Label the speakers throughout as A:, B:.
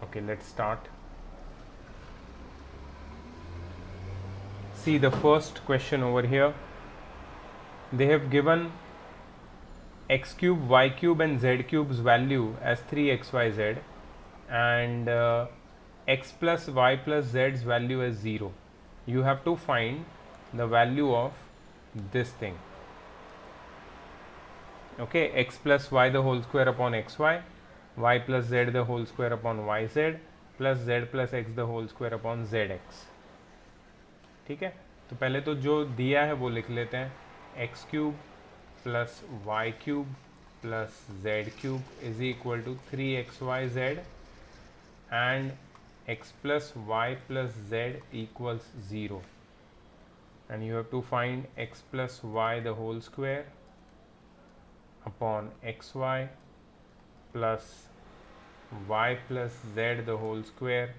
A: Okay, let's start. See the first question over here. They have given x cube, y cube and z cube's value as 3xyz and x plus y plus z's value as 0. You have to find the value of this thing. Okay, x plus y the whole square upon xy, y plus z the whole square upon yz plus z plus x the whole square upon zx. ठीक है, तो पहले तो जो दिया है वो लिख लेते हैं। X cube plus Y cube plus Z cube is equal to 3xyz and x plus y plus z equals 0, and you have to find x plus y the whole square upon xy plus y plus z the whole square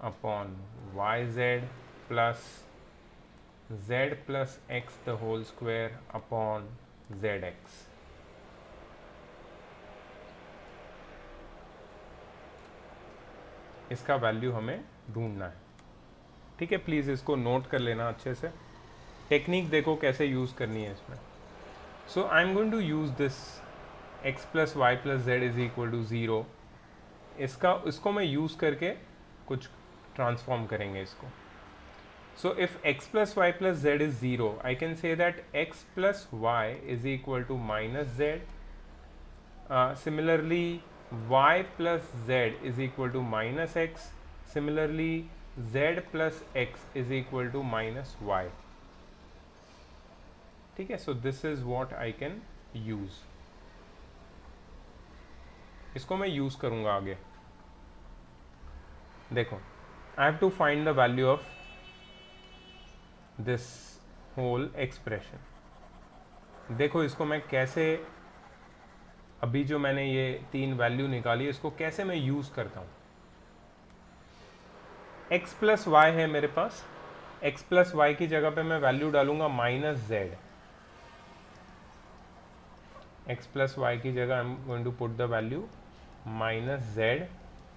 A: upon yz plus z plus x the whole square upon zx. इसका value हमें ढूंढना है। ठीक है, please इसको note कर लेना अच्छे से। टेक्निक देखो कैसे यूज़ करनी है इसमें। So I am going to use this x plus Y plus Z is equal to 0। इसको मैं यूज़ करके कुछ ट्रांसफॉर्म करेंगे इसको। So if x plus y plus z is 0, I can say that x plus y is equal to minus z. Similarly, y plus z is equal to minus x. Similarly, z plus x is equal to minus y. ठीक है, so this is what I can use. इसको मैं use करूंगा आगे। देखो, I have to find the value of this whole expression. देखो इसको मैं कैसे, अभी जो मैंने ये 3 वैल्यू निकाली इसको कैसे मैं यूज करता हूँ। x प्लस वाई है मेरे पास, x प्लस वाई की जगह पे मैं वैल्यू डालूंगा minus z. x plus y की जगह I am going to put the value minus z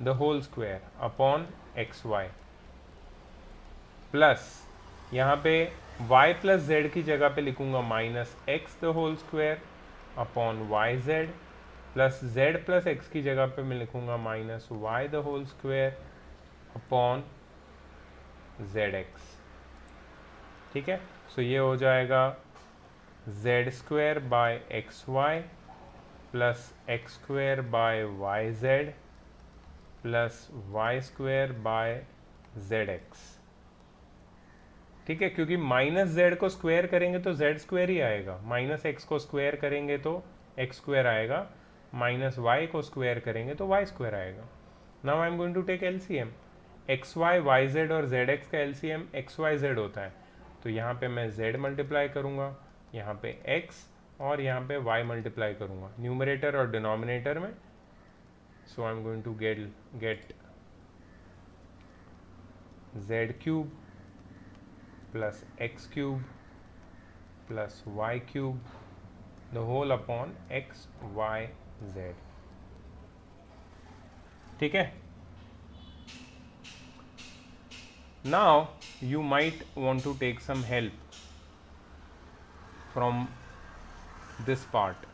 A: the whole square upon x y plus यहाँ पे y प्लस जेड की जगह पे लिखूंगा minus x the whole square upon y z plus z plus x की जगह पे मैं लिखूंगा minus y the whole square upon z x. ठीक है, सो ये हो जाएगा z square bye x y plus x square by y z plus y square by z x. ठीक है, क्योंकि माइनस जेड को स्क्वायर करेंगे तो जेड स्क्वायर ही आएगा, माइनस एक्स को स्क्वायर करेंगे तो एक्स स्क्वायर आएगा, माइनस वाई को स्क्वायर करेंगे तो वाई स्क्वायर आएगा। Now I am going to take LCM. X y y z और जेड एक्स का एलसीएम एक्स वाई जेड होता है, तो यहाँ पे मैं जेड मल्टीप्लाई करूँगा, यहाँ पे एक्स और यहाँ पे वाई मल्टीप्लाई करूँगा न्यूमरेटर और डिनोमिनेटर में। So I am going to get Z cube plus X cube plus Y cube the whole upon x Y Z. ठीक है, now you might want to take some help from this part.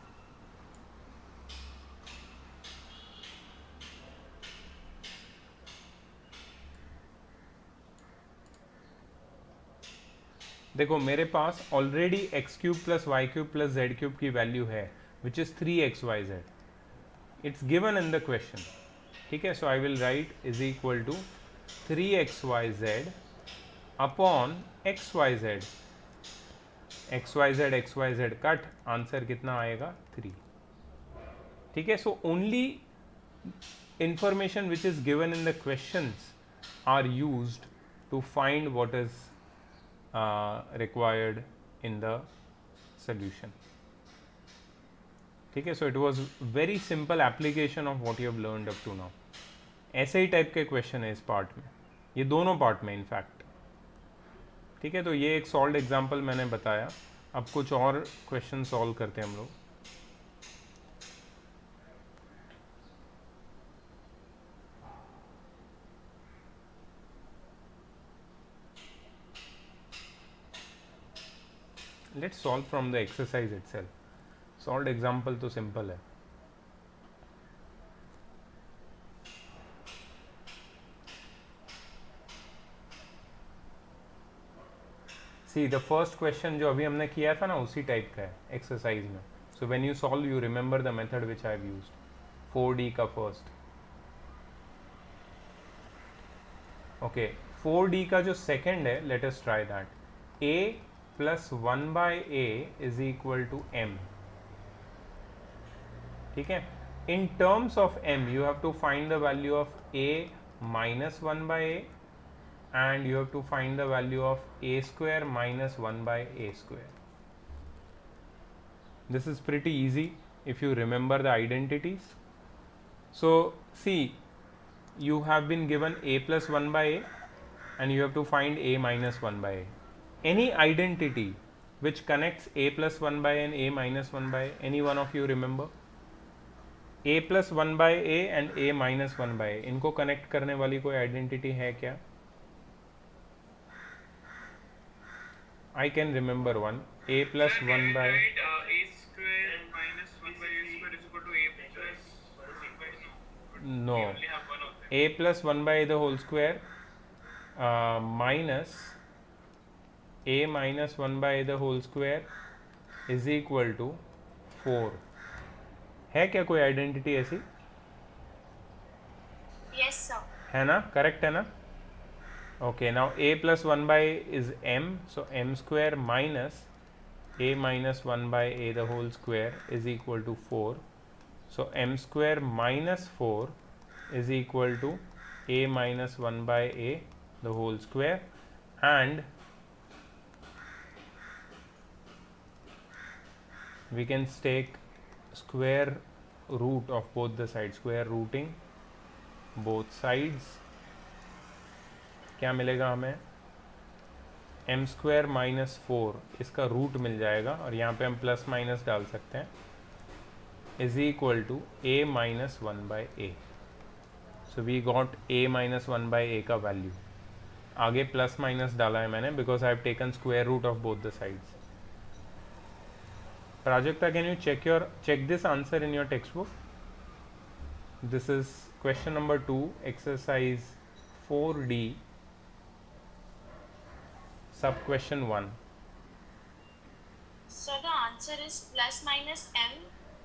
A: देखो मेरे पास already X cube plus Y cube plus Z cube की value है which is 3xyz. It's given in the question. ठीक है, so I will write is equal to 3xyz upon xyz. xyz cut, answer कितना आएगा 3. ठीक है, so only information which is given in the questions are used to find what is required in the solution. ठीक है, so it was very simple application of what you have learned up to now. ऐसे ही type के question है इस part में, ये दोनों पार्ट में इनफैक्ट. ठीक है, तो ये एक सॉल्व एग्जाम्पल मैंने बताया. अब कुछ और क्वेश्चन सॉल्व करते हैं हम लोग. Let's solve from the exercise itself. Solve example तो सिंपल है. सी द फर्स्ट क्वेश्चन जो अभी हमने किया था ना उसी टाइप का है एक्सरसाइज में. So when you solve you remember the method which I have used. 4D का फर्स्ट. ओके 4D का जो सेकंड है let us try that. a plus 1/a is equal to m. ठीक है. In terms of m you have to find the value of a minus 1/a and you have to find the value of a square minus 1/a square. This is pretty easy if you remember the identities. So see, you have been given a plus 1/a and you have to find a minus 1/a. Any identity which connects a plus 1/a and a minus 1/a, any one of you remember? a plus 1/a and a minus 1/a, इनको connect करने वाली कोई identity है क्या? I can remember one. A plus 1/a.
B: A square minus 1/a square is equal to a plus 1/a.
A: No.
B: We only have one of them.
A: A plus 1/a the whole square minus a minus 1/a the whole square is equal to 4. है क्या कोई identity ऐसी?
C: Yes, sir.
A: है ना? Correct है ना? Okay, now a plus 1/a is m, so m square minus a minus 1/a the whole square is equal to 4. So m square minus 4 is equal to a minus 1/a the whole square, and we can take square root of both the sides, square rooting both sides. क्या मिलेगा हमें? M square minus 4 इसका root मिल जाएगा और यहाँ पे हम plus minus डाल सकते हैं. Is equal to a minus 1/a. So we got a minus 1/a का वैल्यू. आगे प्लस माइनस डाला है मैंने because I have taken square root of both the sides. Prajakta, can you check this answer in your textbook? This is question number 2, exercise 4D, sub question 1.
C: So the answer is plus minus m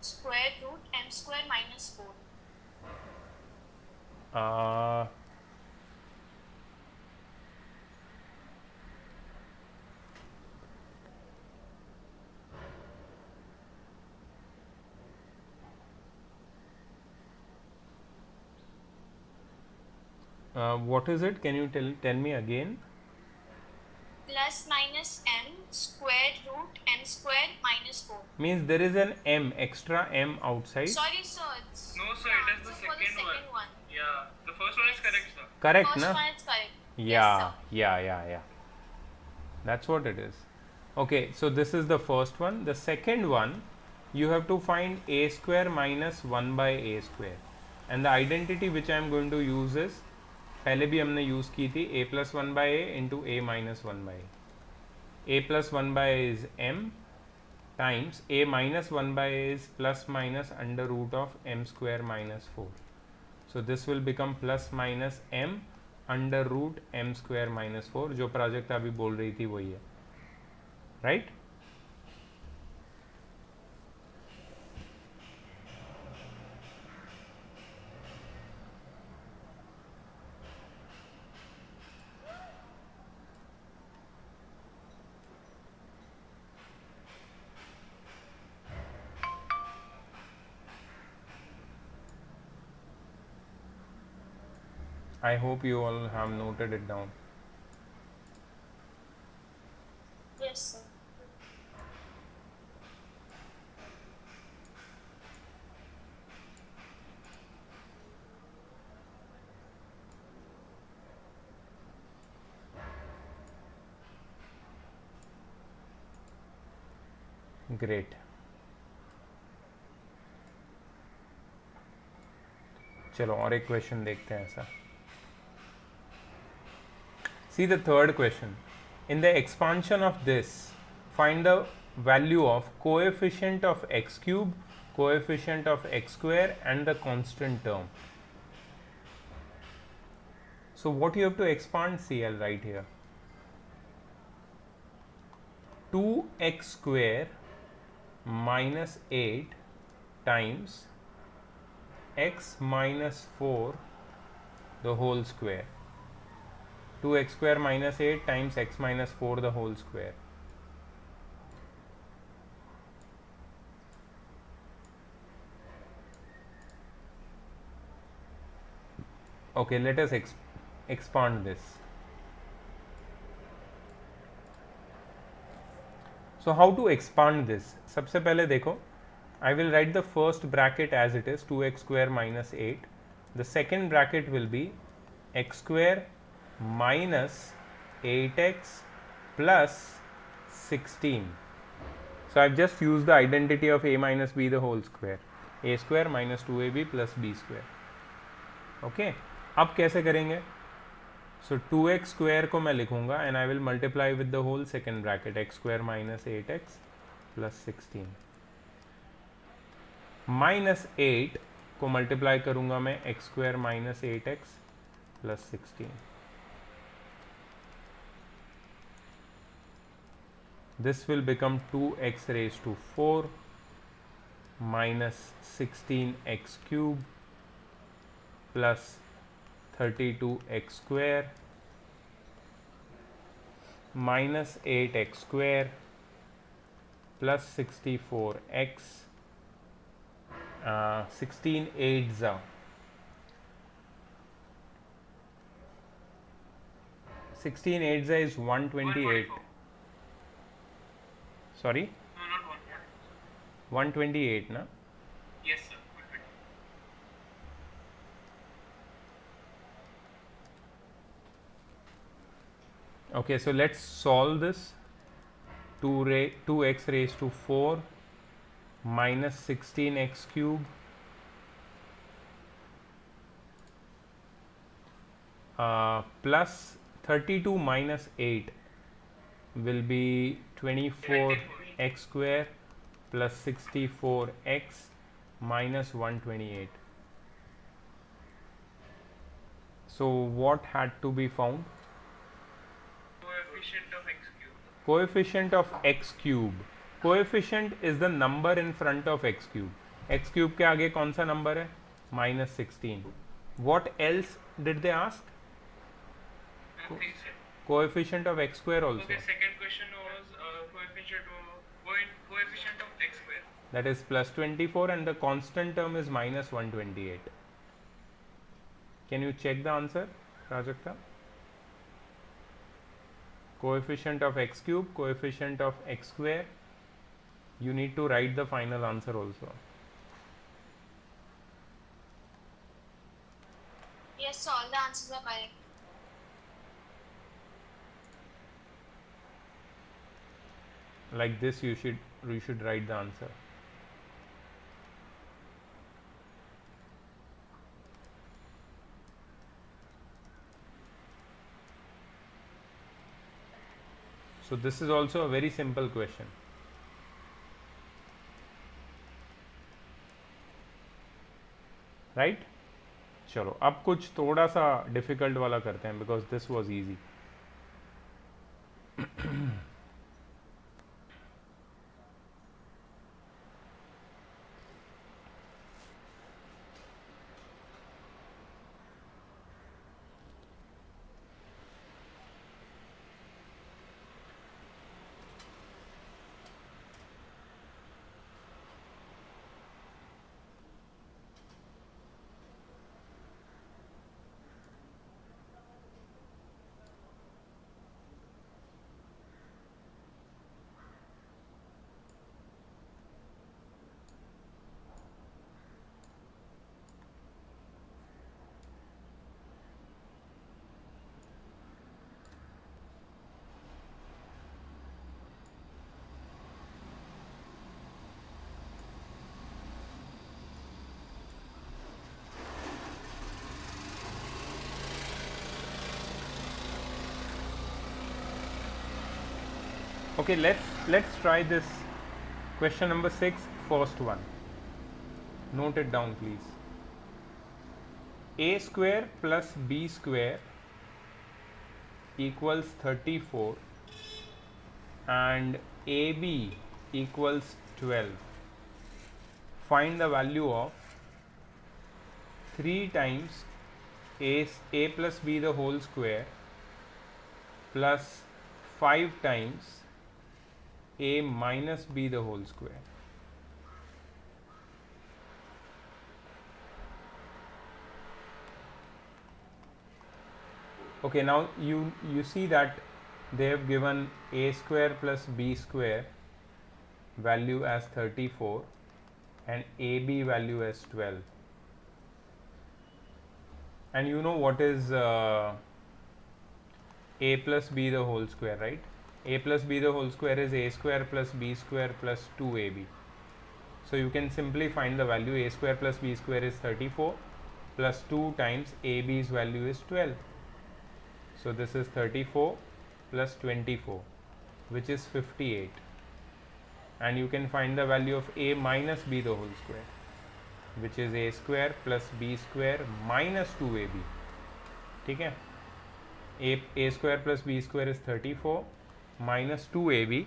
C: square root m square minus 4.
A: What is it? Can you tell me again?
C: Plus minus m square root m square minus 4.
A: Means there is an m, extra m outside.
C: Sorry, sir. It's
B: No, sir, it is the
C: answer for
B: second
C: second one.
B: Yeah, the first one is correct, sir.
A: Correct,
C: First
A: na?
C: one is correct.
A: Yeah,
C: Yes, sir.
A: yeah. That's what it is. Okay, so this is the first one. The second one, you have to find a square minus 1/a square. And the identity which I am going to use is, पहले भी हमने use की थी, a plus 1/a into a minus 1/a. a plus 1/a is m times a minus 1/a is plus minus under root of m square minus 4. So this will become plus minus m under root m square minus 4. जो project अभी बोल रही थी वही है, right? I hope you all have noted it down.
C: Yes, sir.
A: Great. चलो और एक क्वेश्चन देखते हैं ऐसा. See the third question. In the expansion of this find the value of coefficient of x cube, coefficient of x square and the constant term. So what you have to expand CL right here, 2x square minus 8 times x minus 4 the whole square, 2x square minus 8 times x minus 4 the whole square. Okay, let us expand this. So how to expand this? सबसे पहले देखो, I will write the first bracket as it is, 2x square minus 8. The second bracket will be x square minus 8x plus 16. So I've just used the identity of a minus b the whole square, a square minus 2ab plus b square. Okay, अब कैसे करेंगे? So 2x square को मैं लिखूंगा and I will multiply with the whole second bracket, x square minus 8x plus 16 minus 8 को multiply करूंगा मैं x square minus 8x plus 16. This will become 2x raised to 4 minus 16x cube plus 32x square minus 8x square plus 64x, 16 8s are 16 8s is 128. Sorry,
B: No, not 1.
A: 128 na.
B: Yes, sir. 120.
A: Okay, so let's solve this. 2x raised to 4 minus 16x cube plus 32 minus 8 will be 24x square plus 64x minus 128. So what had to be found?
B: Coefficient of x cube.
A: Coefficient of x cube. Coefficient is the number in front of x cube. x cube के आगे कौन सा number है? minus 16. What else did they ask?
B: Nothing, sir.
A: Coefficient of x square also.
B: Okay, second question was coefficient of x square.
A: That is plus 24 and the constant term is minus 128. Can you check the answer, Prajakta? Coefficient of x cube, coefficient of x square. You need to write the final answer also.
C: Yes, so all the answers are correct.
A: Like this you should write the answer. So this is also a very simple question. Right? चलो अब कुछ थोड़ा सा difficult वाला करते हैं because this was easy. Okay, let's try this question number 6, first one. Note it down, please. A square plus b square equals 34 and AB equals 12. Find the value of 3 times a plus b the whole square plus 5 times a minus b the whole square. Okay, now you see that they have given a square plus b square value as 34 and AB value as 12. And you know what is a plus b the whole square, right? A plus b the whole square is a square plus b square plus 2ab. So you can simply find the value. A square plus b square is 34 plus 2 times ab's value is 12. So this is 34 plus 24, which is 58. And you can find the value of a minus b the whole square, which is a square plus b square minus 2ab. ठीक है, a square plus b square is 34 minus 2ab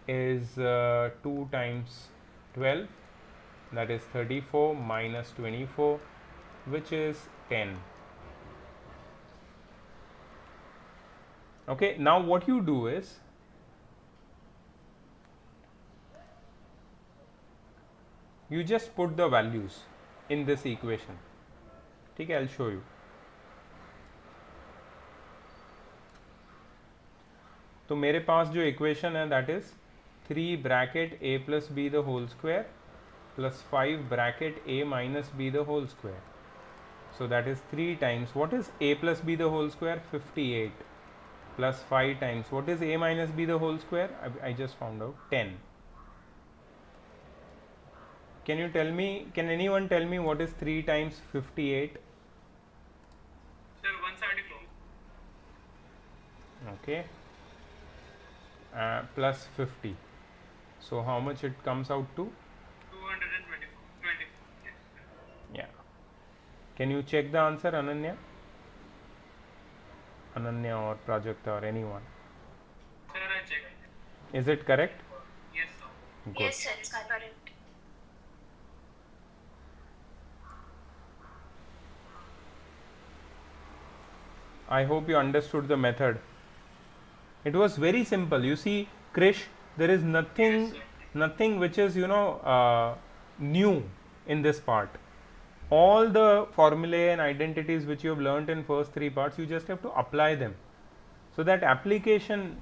A: is 2 times 12, that is 34 minus 24, which is 10. Okay, now what you do is you just put the values in this equation. ठीक है, I'll show you. तो मेरे पास जो equation है that is 3 bracket a plus b the whole square plus 5 bracket a minus b the whole square. So that is 3 times what is a plus b the whole square, 58, plus 5 times what is a minus b the whole square, I just found out, 10. Can anyone tell me what is 3 times 58?
B: Sir, 174.
A: Okay, plus 50. So how much it comes out to?
B: 224. Yes, sir.
A: Yeah. Can you check the answer, Ananya? Ananya or Prajakta or anyone?
B: Sir, I checked.
A: Is it correct?
B: Yes, sir.
A: Good.
C: Yes, sir, it's correct.
A: I hope you understood the method. It was very simple. You see, Krish, there is nothing which is new in this part. All the formulae and identities which you have learnt in first 3 parts, you just have to apply them. So that application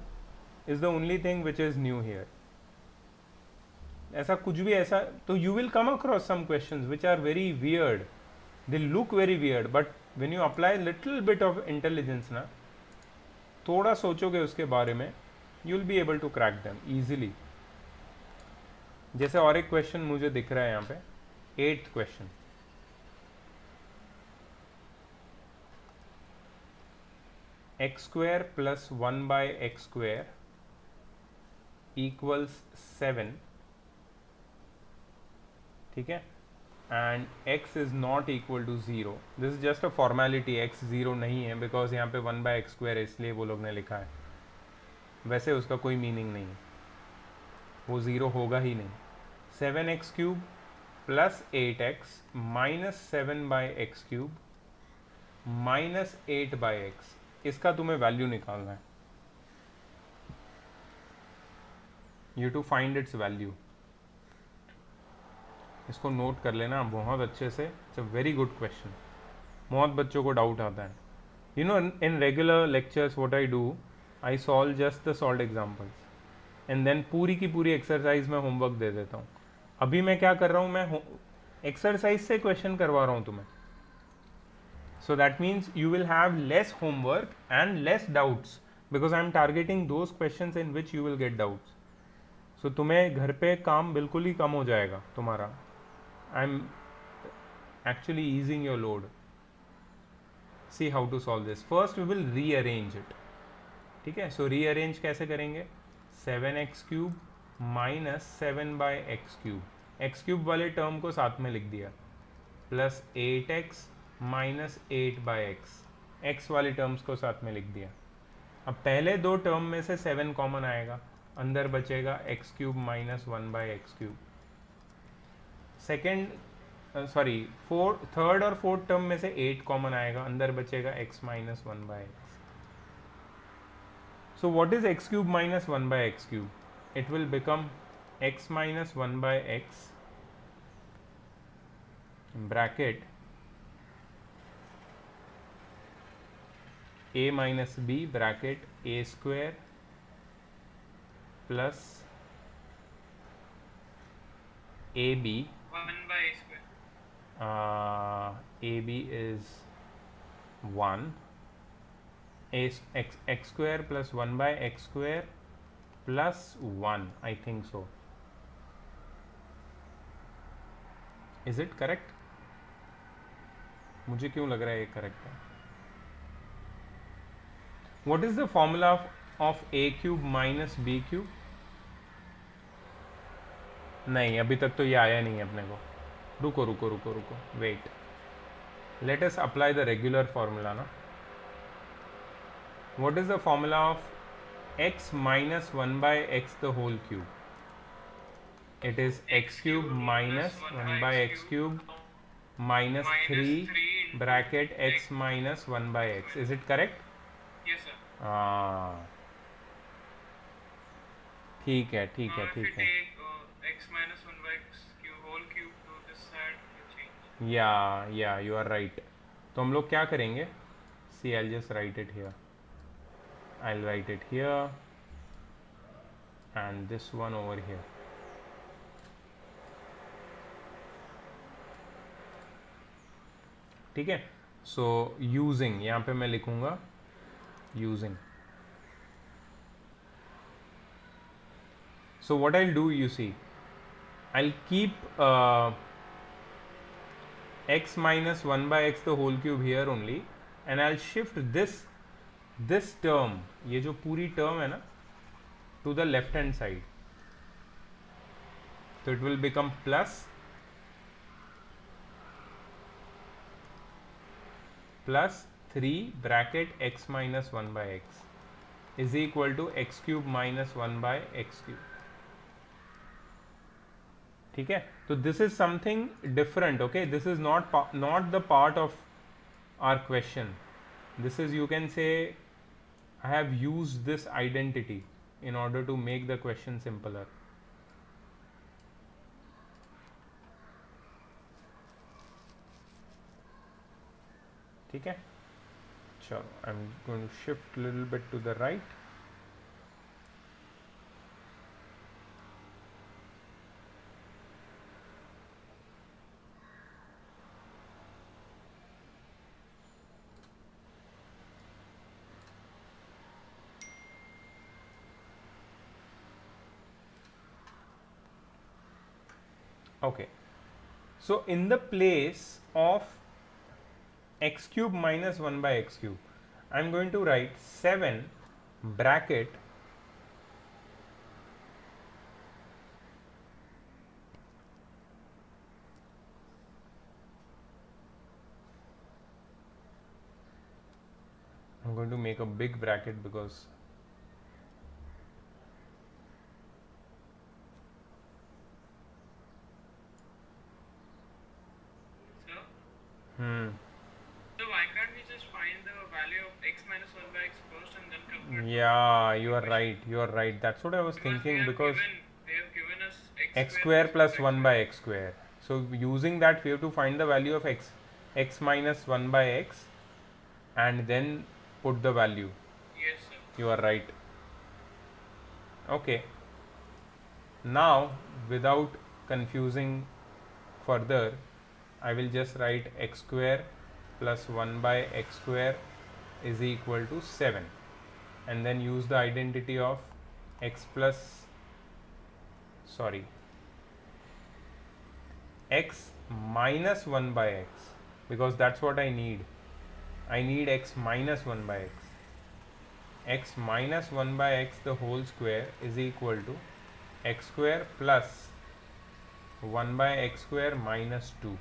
A: is the only thing which is new here. ऐसा कुछ भी ऐसा तो you will come across some questions which are very weird. They look very weird, but when you apply little bit of intelligence ना, थोड़ा सोचोगे उसके बारे में, you will be able to crack them easily. जैसे और एक क्वेश्चन मुझे दिख रहा है यहाँ पे, 8th question. x square plus 1 by x square equals 7. ठीक है, and x is not equal to 0. This is just a formality. x 0 नहीं है because यहाँ पे 1 by x square है, इसलिए वो लोग ने लिखा है. वैसे उसका कोई मीनिंग नहीं है, वो 0 होगा ही नहीं. 7x cube plus 8x minus 7 by x cube minus 8 by x, इसका तुम्हें वैल्यू निकालना है. You to find its value. इसको नोट कर लेना बहुत अच्छे से. It's a very good question. बहुत बच्चों को डाउट आता है. You know, in regular lectures what I do, I solve just the solve examples and then पूरी की पूरी एक्सरसाइज में होमवर्क दे देता हूँ. अभी मैं क्या कर रहा हूँ, मैं एक्सरसाइज से क्वेश्चन करवा रहा हूँ तुम्हें. So that means you will have less homework and less doubts because I am targeting those questions in which you will get doubts. So तुम्हें घर पे काम बिल्कुल ही कम हो जाएगा तुम्हारा. I am actually easing your load. See how to solve this. First we will rearrange it. ठीक है, so rearrange कैसे करेंगे? 7x cube minus 7/x cube, x cube वाले टर्म को साथ में लिख दिया, plus 8x minus 8/x, x वाले टर्म्स को साथ में लिख दिया. अब पहले दो टर्म में से 7 कॉमन आएगा, अंदर बचेगा x cube minus 1/x cube. Second third और फोर्थ टर्म में से 8 कॉमन आएगा, अंदर बचेगा x minus 1/x. So what is x cube minus 1/x cube? It will become x minus 1/x bracket a minus b bracket a square plus ab.
B: 1/a square.
A: Ab is 1. X square plus 1/x square plus 1, I think so. Is it correct? मुझे क्यों लग रहा है ये correct है. What is the formula of a cube minus b cube? नहीं, अभी तक तो ये आया नहीं है अपने को. रुको रुको रुको रुको, wait, let us apply the regular formula ना. What is the formula of x minus 1/x the whole cube? It is x cube minus 1/x cube minus 3 bracket x minus 1/x. Is it correct?
B: Yes, sir.
A: ठीक है ठीक है
B: Now if
A: ठीक
B: you
A: है.
B: take x minus 1/x cube whole cube to this side, you change.
A: या you are right. तो हम लोग क्या करेंगे? See, I'll just write it here. I'll write it here and this one over here. ठीक है. So using, यहाँ पे मैं लिखूंगा using. So what I'll do, you see, I'll keep x minus 1/x the whole cube here only, and I'll shift this term, ये जो पूरी term है ना, to the left hand side. So it will become plus 3 bracket x minus 1/x is equal to x cube minus 1/x cube. ठीक है. तो this is something different. Okay, this is not the part of our question. This is, you can say, I have used this identity in order to make the question simpler. ठीक है. चलो, I'm going to shift a little bit to the right. Okay, so in the place of x cube minus 1/x cube, I'm going to write 7 bracket I'm going to make a big bracket because
B: So why can't we just find the value of x minus 1/x first and then calculate?
A: yeah, you are right, you are right. That's what I was thinking, because
B: they have given us
A: x square plus 1/x square. So using that, we have to find the value of x minus 1/x and then put the value.
B: Yes, sir.
A: You are right. Okay, now without confusing further, I will just write x square plus 1/x square is equal to 7, and then use the identity of x minus 1/x, because that's what I need. I need x minus 1/x. x minus 1 by x the whole square is equal to x square plus 1 by x square minus 2.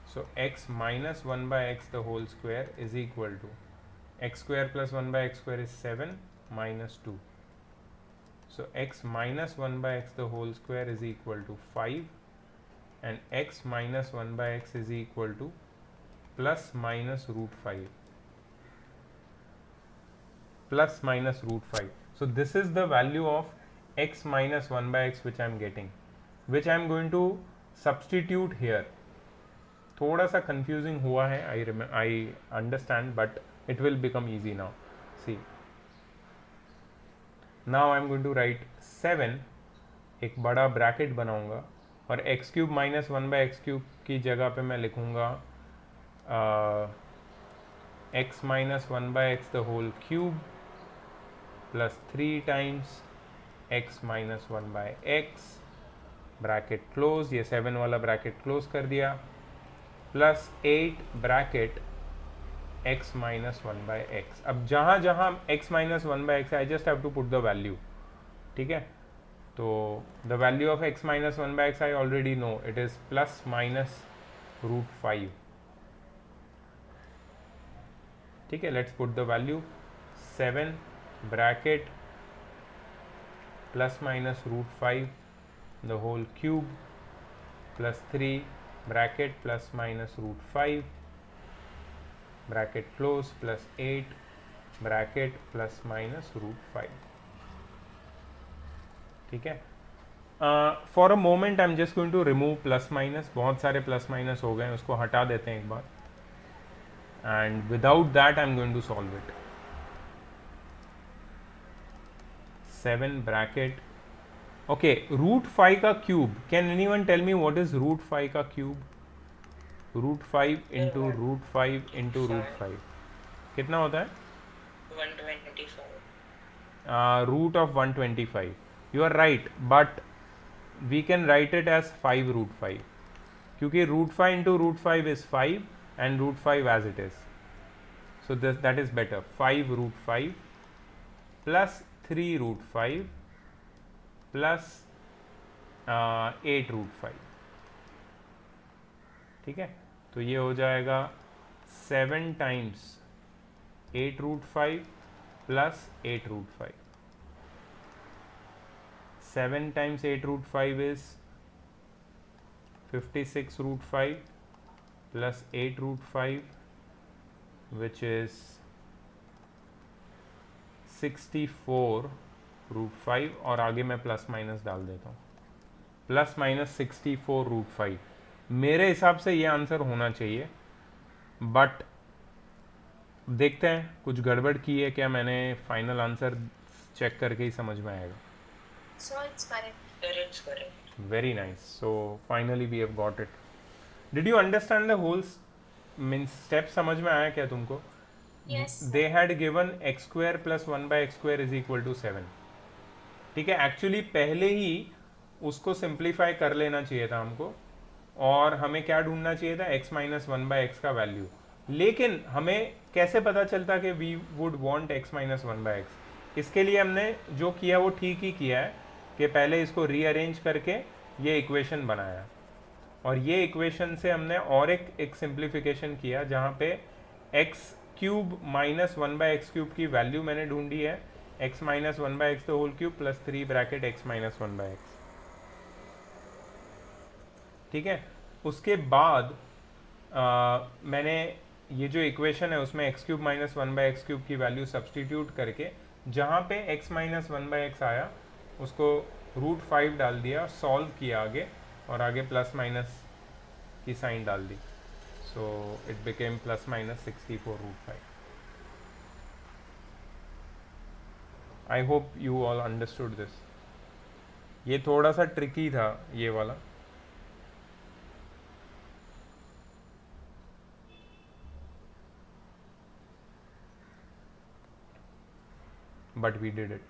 A: So x minus 1 by x the whole square is equal to x square plus 1 by x square is 7 minus 2. So x minus 1 by x the whole square is equal to 5, and x minus 1 by x is equal to plus minus root 5. Plus minus root 5. So this is the value of x minus 1 by x which I am getting, which I am going to substitute here. थोड़ा सा confusing हुआ है, I understand, but it will become easy now. See, now I am going to write 7, एक बड़ा bracket बनाऊंगा, और x cube minus 1 by x cube की जगह पे मैं लिखूंगा x minus 1 by x the whole cube plus 3 times x minus 1 by x, bracket close, ये 7 वाला ब्रैकेट क्लोज कर दिया, plus 8 bracket x minus 1 by x. अब जहाँ जहाँ x minus 1 by x, I just have to put the value. ठीक है, तो the value of x minus 1 by x I already know, it is plus minus root 5. ठीक है, let's put the value 7 bracket plus minus root 5 the whole cube plus 3 bracket plus minus root 5 bracket close plus 8 bracket plus minus root 5. ठीक है, for a moment I am just going to remove plus minus. बहुत सारे plus minus हो गए, उसको हटा देते हैं एक बार, and without that I am going to solve it. 7 bracket, okay, root 5 का cube, can anyone tell me what is root 5 का cube? Root 5 into root 5 into root 5 कितना होता है?
D: 125.
A: Root of 125. You are right, but we can write it as 5 root 5, क्योंकि root 5 into root 5 is 5 and root 5 as it is. So that is better. 5 root 5 plus 3 root 5 plus 8 root 5. ठीक है, तो ये हो जाएगा 7 times 8 root 5 plus 8 root 5. 7 times 8 root 5 is 56 root 5 plus 8 root 5 which is 64 root 5, और आगे मैं plus minus डाल देता हूँ. Plus minus 64 root 5. मेरे हिसाब से ये आंसर होना चाहिए, बट देखते हैं कुछ गड़बड़ की है क्या. मैंने फाइनल आंसर चेक करके ही समझ में आएगा.
C: So it's correct.
D: Correct, correct.
A: Very nice. So finally we have got it. Did you understand the whole means step? समझ में आया क्या तुमको?
C: Yes.
A: They had given x square plus 1 by x square is equal to 7. ठीक है, actually पहले ही उसको simplify कर लेना चाहिए था हमको, और हमें क्या ढूंढना चाहिए था? x माइनस 1 बाई एक्स का वैल्यू. लेकिन हमें कैसे पता चलता कि we would want x minus 1 by x? इसके लिए हमने जो किया वो ठीक ही किया है कि पहले इसको रीअरेंज करके ये इक्वेशन बनाया, और ये इक्वेशन से हमने और एक सिंप्लीफिकेशन किया जहाँ पे x cube minus 1 by x cube की वैल्यू मैंने ढूंढी है, x minus 1 by x the whole cube plus 3 bracket x minus 1 by x. ठीक है, उसके बाद मैंने ये जो इक्वेशन है उसमें x cube minus 1 by x cube की वैल्यू सब्सटीट्यूट करके जहाँ पे एक्स माइनस 1 बाई एक्स आया उसको रूट 5 डाल दिया, सॉल्व किया आगे, और आगे प्लस माइनस की साइन डाल दी. So it became plus minus 64 root 5. I hope you all understood this. ये थोड़ा सा ट्रिकी था ये वाला. But we did it.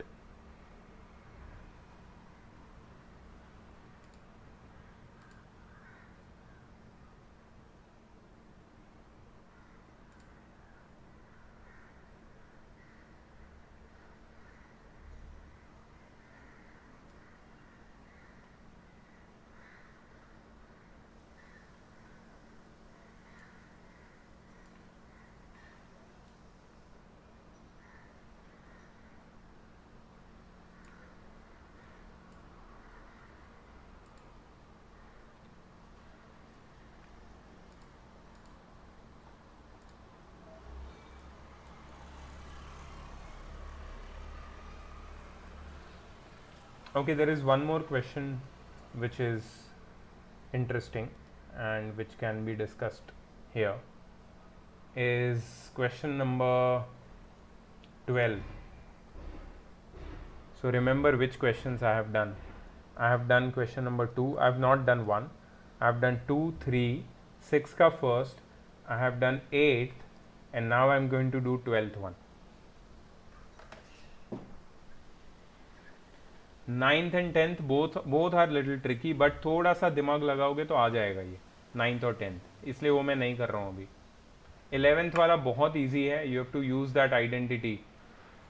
A: Okay, there is one more question which is interesting and which can be discussed here, is question number 12. So remember which questions I have done. I have done question number 2. I have not done 1. I have done 2, 3, 6 का first. I have done 8th, and now I am going to do 12th one. 9th and 10th both are little tricky, but थोड़ा सा दिमाग लगाओगे तो आ जाएगा ये 9th और 10th, इसलिए वो मैं नहीं कर रहा हूँ अभी. 11th वाला बहुत easy है. You have to use that identity.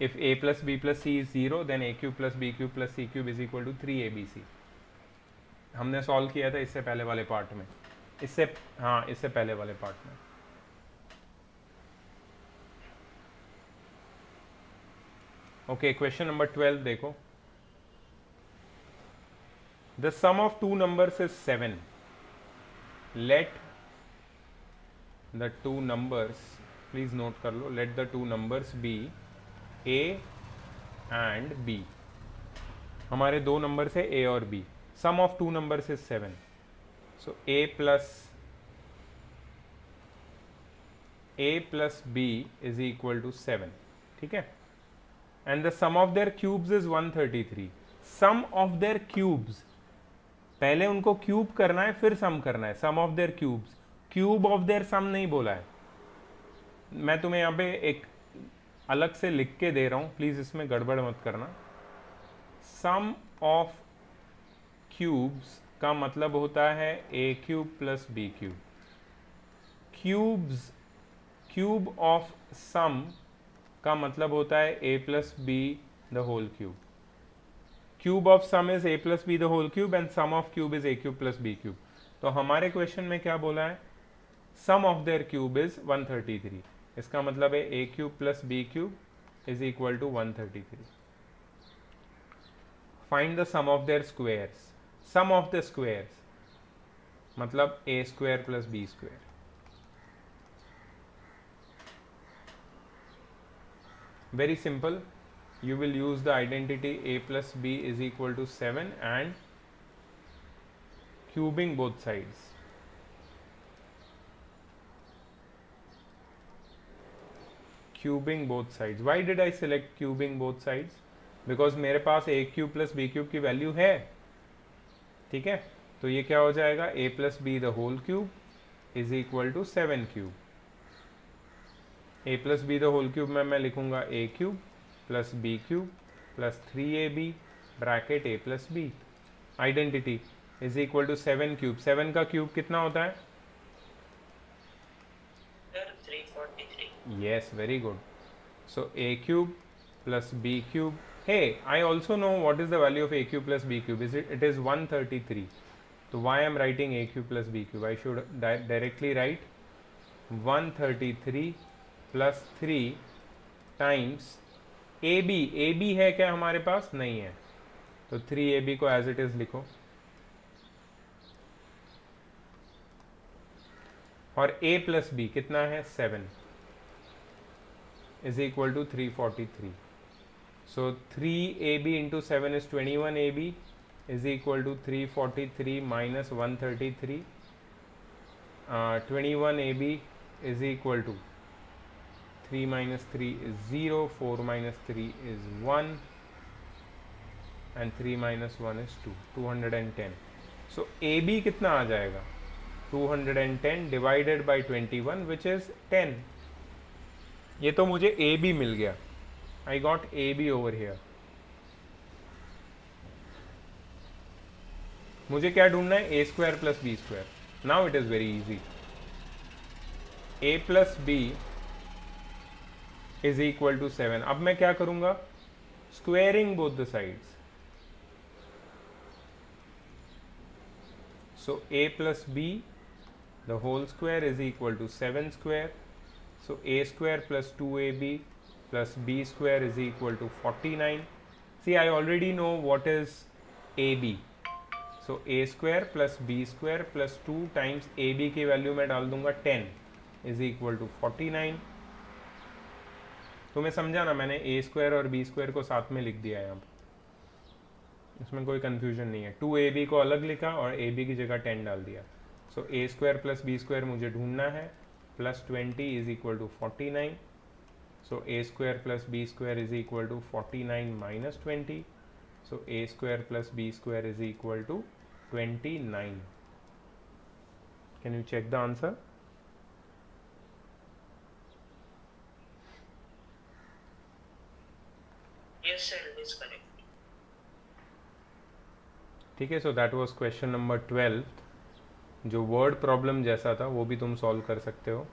A: If a plus b plus c is 0, then a cube plus b cube plus c cube is equal to 3abc. हमने सॉल्व किया था इससे पहले वाले पार्ट में, इससे पहले वाले पार्ट में. ओके, क्वेश्चन नंबर 12 देखो. The sum of two numbers is 7. Let the two numbers, please note कर लो, let the two numbers be a and b. हमारे दो नंबर्स है a और b. Sum of two numbers is 7. So a plus b is equal to 7. ठीक है. And the sum of their cubes is 133. Sum of their cubes, पहले उनको cube करना है फिर सम करना है. Sum of their cubes, cube of their sum नहीं बोला है. मैं तुम्हें यहाँ पे एक अलग से लिख के दे रहा हूं, प्लीज इसमें गड़बड़ मत करना. सम ऑफ क्यूब्स का मतलब होता है a cube plus b cube. Cube of sum का मतलब होता है a plus b the whole cube. Cube of sum is a plus b the whole cube and sum of cube is a cube plus b cube. तो हमारे question में क्या बोला है? Sum of their cube is 133. इसका मतलब है a cube plus b cube is equal to 133. Find the sum of there squares. Sum of the squares मतलब a square plus b square. Very simple. You will use the identity a plus b is equal to 7 and cubing both sides. Cubing both sides. Why did I select cubing both sides? Because मेरे पास a cube plus b cube की value है. ठीक है, तो ये क्या हो जाएगा? a plus b the whole cube is equal to 7 cube. a plus b the whole cube में मैं लिखूंगा a cube plus b cube plus 3ab bracket a plus b. Identity is equal to 7 cube. 7 का cube कितना होता है?
D: 343.
A: Yes, very good. So a cube plus b cube. Hey, I also know what is the value of a cube plus b cube. It is 133. So why I am writing a cube plus b cube? I should directly write 133 plus 3 times ab. ab है क्या हमारे पास? नहीं है, तो 3ab को as it is लिखो. और a plus b कितना है? 7 is equal to 343. So 3ab into 7 is 21ab is equal to 343 minus 133. 21ab is equal to 3 minus 3 is 0, 4 minus 3 is 1 and 3 minus 1 is 2, 210. So ab कितना आ जाएगा? 210 divided by 21 which is 10. ये तो मुझे ab मिल गया. I got ab over here. मुझे क्या ढूंढना है? a square plus b square. Now it is very easy. a plus b is equal to 7. अब मैं क्या करूंगा? Squaring both the sides. So a plus b the whole square is equal to 7 square. So a square plus 2ab plus b square is equal to 49. See, I already know what is ab. So a square plus b square plus 2 times ab की value मैं डाल दूंगा 10 is equal to 49. तुम्हें समझा ना? मैंने a square और b square को साथ में लिख दिया है यहाँ पर. इसमें कोई कंफ्यूजन नहीं है। 2ab को अलग लिखा और ab की जगह 10 डाल दिया। So a square plus b square मुझे ढूंढना है, plus 20 is equal to 49। So a square plus b square is equal to 49 minus 20। So a square plus b square is equal to 29। Can you check the answer?
D: Yes, sir, it is correct.
A: ठीक है, so that was question number 12। जो word problem जैसा था वो भी तुम solve कर सकते हो।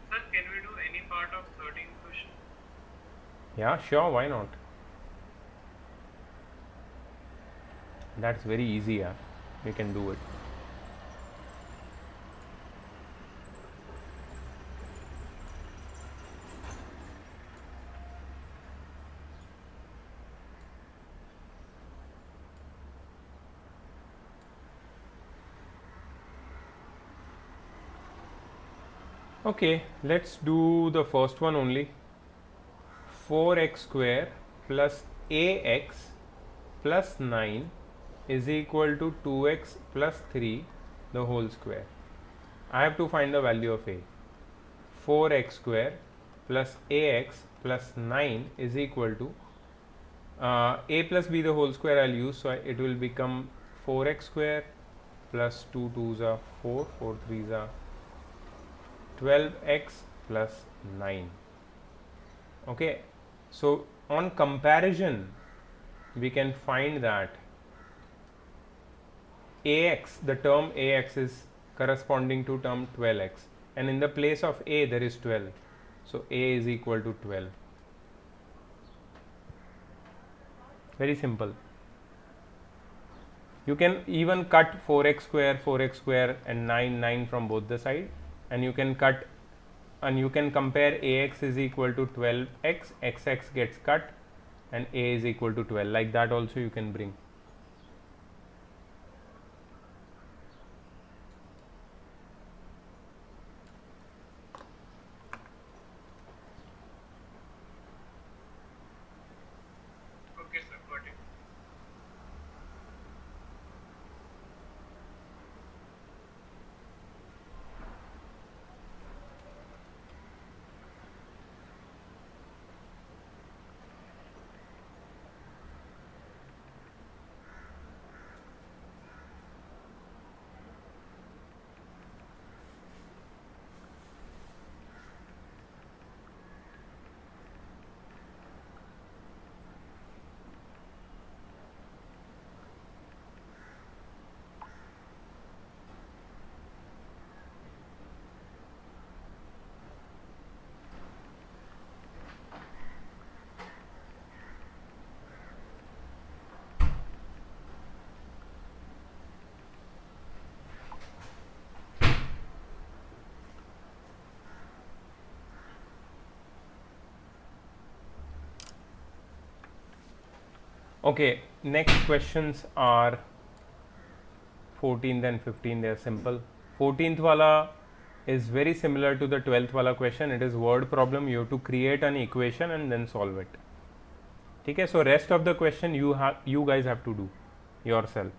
B: Sir, can we do any part of 13th question?
A: Yeah, sure, why not? That's very easy, yeah. We can do it. Okay, let's do the first one only. 4x square plus ax plus 9 is equal to 2x plus 3 the whole square. I have to find the value of a. 4x square plus ax plus 9 is equal to a plus b the whole square I'll use, so it will become 4x square plus 2 2s are 4, 4 3s are 12x plus 9. Okay, so on comparison we can find that ax, the term ax is corresponding to term 12x, and in the place of a there is 12, so a is equal to 12. Very simple. You can even cut 4x square and 9 from both the side, and you can cut and you can compare ax is equal to 12x, xx gets cut and a is equal to 12. Like that also you can bring.
B: Okay, sir, got it.
A: Okay, next questions are 14th and 15th. They are simple. 14th wala is very similar to the 12th wala question. It is word problem. You have to create an equation and then solve it. Okay, so rest of the question you guys have to do yourself.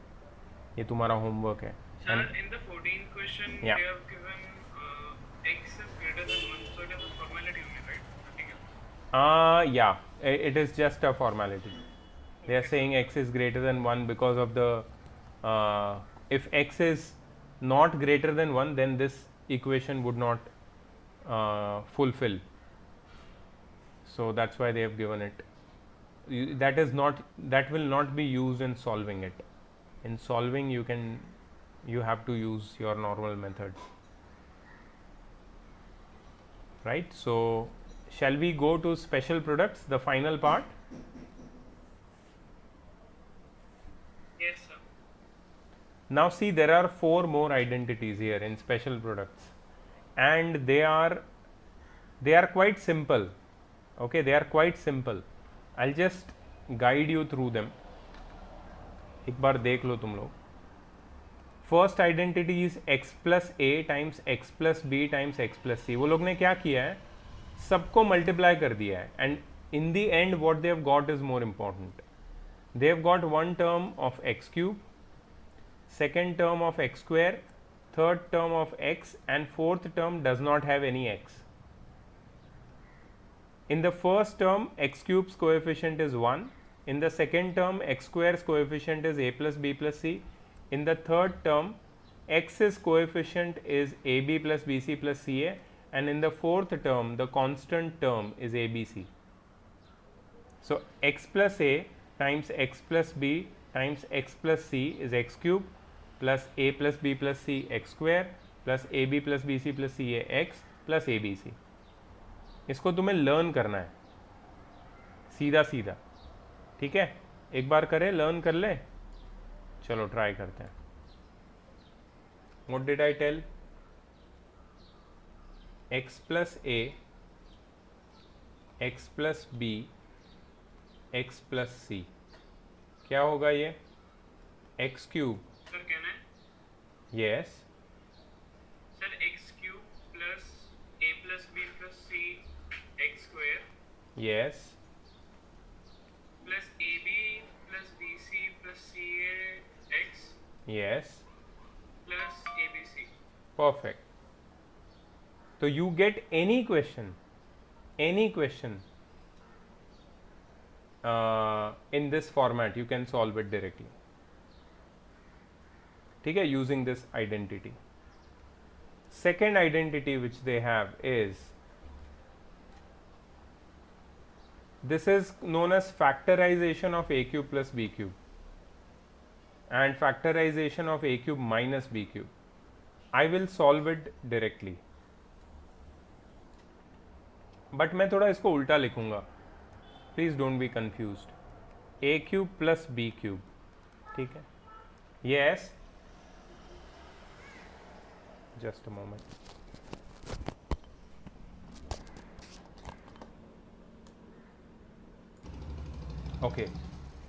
A: ये तुम्हारा homework है.
B: Sir,
A: And
B: in the 14th question,
A: Yeah.
B: they have given x is greater than 1, so it is a formality only, right? Nothing else.
A: yeah, it is just a formality. They are saying x is greater than 1 because of the if x is not greater than 1, then this equation would not fulfill. So that's why they have given it. That will not be used in solving it. In solving you have to use your normal methods. Right? So shall we go to special products, the final part?
B: Yes, sir.
A: Now see, there are 4 more identities here in special products, and they are quite simple. Okay, they are quite simple. I'll just guide you through them. एक बार देख लो तुम लोग. First identity is x plus a times x plus b times x plus c. वो लोग ने क्या किया है, सबको मल्टीप्लाई कर दिया है, and in the end what they have got is more important. They have got one term of x cube, second term of x square, third term of x, and fourth term does not have any x. In the first term x cube's coefficient is 1, in the second term x square's coefficient is a plus b plus c, in the third term x's coefficient is ab plus bc plus ca, and in the fourth term the constant term is abc. So x plus a times x plus b times x plus c is x cube plus a plus b plus c x square plus ab plus bc plus ca x plus abc. इसको तुम्हें learn करना है सीधा सीधा, ठीक है. एक बार करें, लर्न कर ले. चलो ट्राई करते हैं. What did I tell? x plus a, x plus b, x plus c. क्या होगा ये? x cube.
B: सर कहना है
A: yes.
B: Sir x cube plus a plus b plus c x square
A: yes.
B: Plus ab plus bc plus ca x
A: yes.
B: Plus abc.
A: Perfect. So you get any question in this format, you can solve it directly. ठीक है, using this identity. Second identity which they have is, this is known as factorization of a cube plus b cube and factorization of a cube minus b cube. I will solve it directly, but मैं थोड़ा इसको उल्टा लिखूंगा. Please don't be confused. a cube plus b cube, ठीक है. Yes. Just a moment. Okay,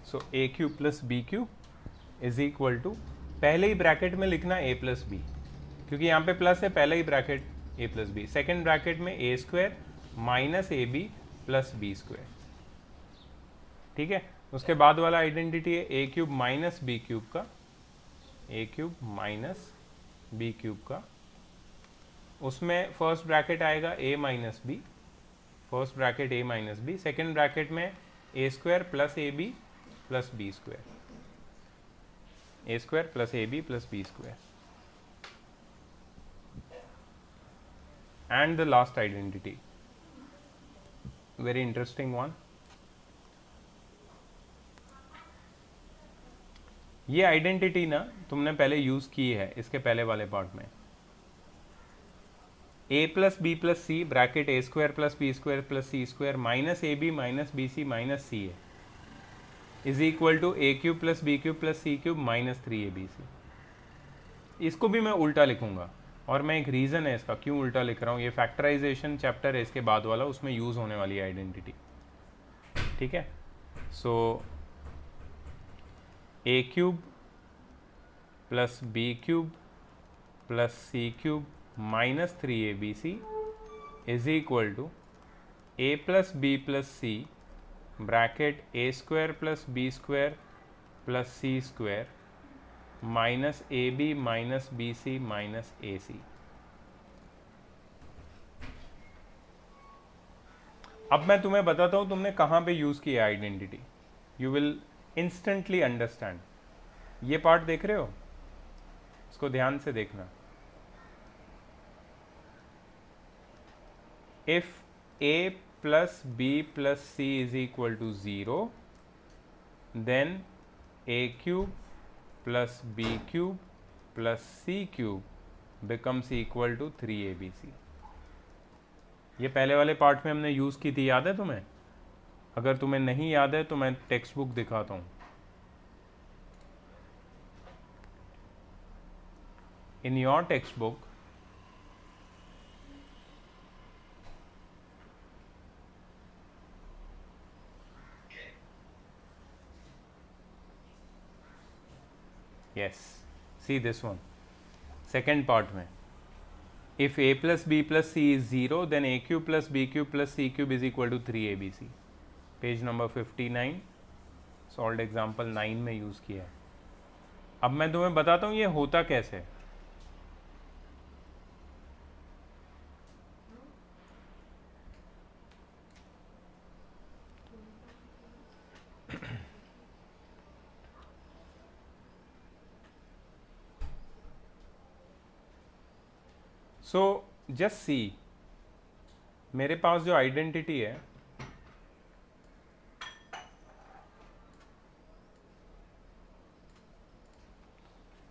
A: so a cube plus b cube is equal to, पहले ही bracket में लिखना a plus b, क्योंकि यहाँ पे प्लस है, पहले ही bracket a plus b. Second bracket में a square minus a b plus b square, ठीक है. उसके बाद वाला आइडेंटिटी है a cube minus b cube का, a cube minus b cube का. उसमें फर्स्ट ब्रैकेट आएगा a minus b, first bracket a minus b. Second bracket में a square plus a b plus b square, a square plus a b plus b square. And the last identity, very interesting one. ये identity ना तुमने पहले use की है इसके पहले वाले पार्ट में. a plus b plus c bracket a square plus b square plus c square minus a b minus b c minus c a is equal to a cube plus b cube plus c cube minus 3abc. इसको भी मैं उल्टा लिखूंगा, और मैं एक reason है इसका क्यों उल्टा लिख रहा हूँ. ये फैक्टराइजेशन चैप्टर है इसके बाद वाला, उसमें यूज़ होने वाली है आइडेंटिटी, ठीक है. So a cube plus b cube plus c cube minus 3abc is equal to a plus b plus c bracket a square plus b square plus c square minus a b minus b c minus a c. अब मैं तुम्हें बताता हूं तुमने कहां पे use किया identity. You will instantly understand. ये पार्ट देख रहे हो, इसको ध्यान से देखना. If a plus b plus c is equal to 0, then a cube plus b cube plus c cube becomes equal to 3abc. ये पहले वाले पार्ट में हमने यूज़ की थी, याद है तुम्हें? अगर तुम्हें नहीं याद है तो मैं टेक्स्ट बुक दिखाता हूँ. In your textbook yes, see this one. Second part में, if a plus b plus c is 0 then a cube plus b cube plus c cube is equal to 3abc। Page number 59, solved example 9 में use किया है। अब मैं तुम्हें बताता हूँ ये होता कैसे है। सो जस्ट सी, मेरे पास जो आइडेंटिटी है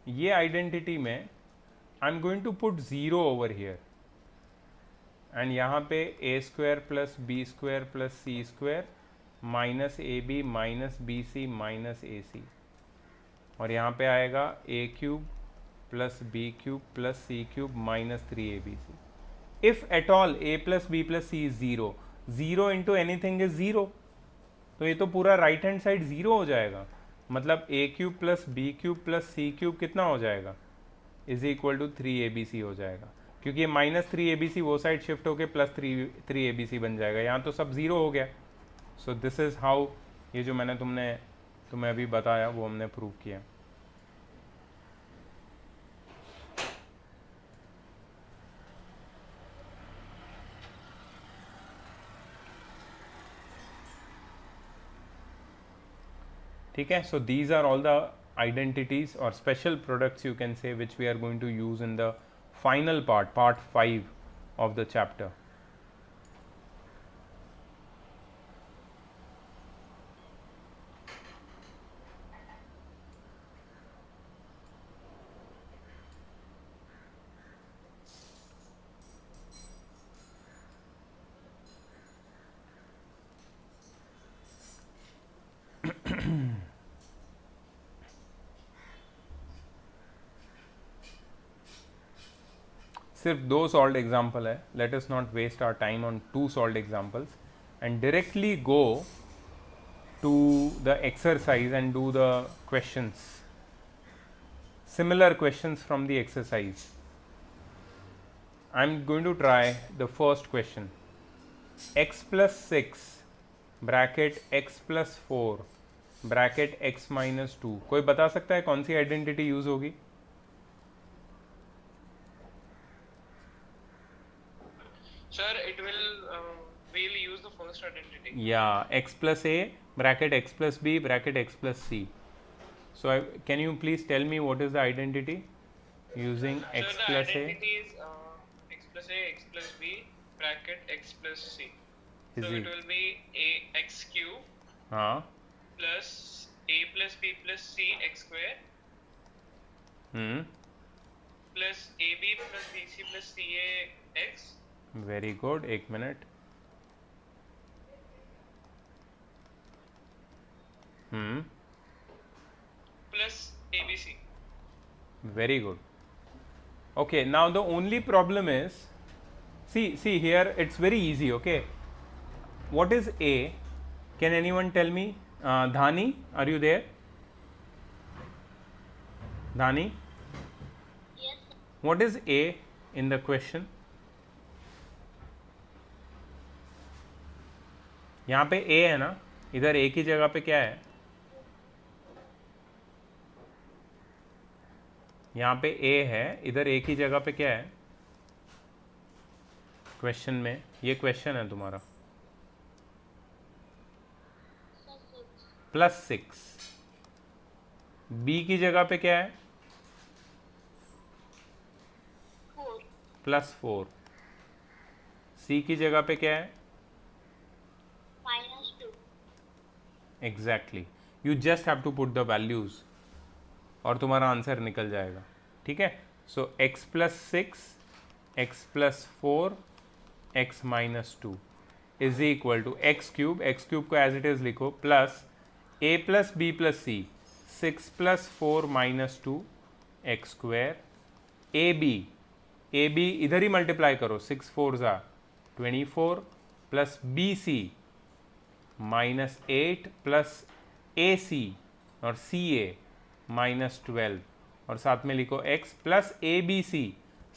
A: ये आइडेंटिटी में I am going to put 0 over here and यहाँ पे a square plus b square plus c square minus a b minus b c minus a c, और यहाँ पे आएगा a cube plus b cube plus c cube minus 3abc। If at all a plus b plus c is 0, 0 into anything is 0, तो ये तो पूरा right hand side 0 हो जाएगा। मतलब a cube plus b cube plus c cube कितना हो जाएगा, इज इक्वल टू 3abc हो जाएगा, क्योंकि ये माइनस 3abc वो साइड शिफ्ट होके प्लस 3abc बन जाएगा। यहाँ तो सब 0 हो गया। सो दिस इज हाउ, ये जो मैंने तुम्हें अभी बताया वो हमने प्रूव किया। ठीक है, so these are all the identities or special products you can say which we are going to use in the final part, part 5 of the chapter. सिर्फ 2 सॉल्व्ड एग्जाम्पल है, let us not waste our time on 2 solved examples and directly go to the exercise and do the questions, similar questions from the exercise. I am going to try the first question, x plus 6 bracket x plus 4 bracket x minus 2। कोई बता सकता है कौन सी identity use होगी?
B: Sir, we'll use the first identity.
A: Yeah, x plus a bracket x plus b bracket x plus c. So can you please tell me what is the identity using x
B: Sir,
A: plus
B: the
A: a?
B: identity is x plus a, x plus b, bracket x plus c.
A: Is
B: So
A: it?
B: it will be a x cube
A: हाँ.
B: plus a plus b plus c x square plus ab plus bc plus ca x.
A: Very good. एक minute.
B: Plus abc.
A: Very good. Okay, now the only problem is, see here it's very easy. Okay, what is a? Can anyone tell me? Dhani, are you there? Dhani,
C: Yes.
A: what is a in the question? यहाँ पे a है ना, इधर a की जगह पे क्या है? यहाँ पे a है, इधर a की जगह पे क्या है? क्वेश्चन में, ये क्वेश्चन है तुम्हारा, +6। b की जगह पे क्या है?
C: 4
A: +4। c की जगह पे क्या है?
C: -2
A: exactly, you just have to put the values और तुम्हारा आंसर निकल जाएगा। ठीक है, so x plus 6 x plus 4 x minus 2 is equal to x cube को एज इट इज लिखो plus a plus b plus c 6 plus 4 minus 2 x square, a b इधर ही मल्टीप्लाई करो, 6 4 ज़ा 24 plus b c -8 plus a c और सी a -12, और साथ में लिखो x plus a b c,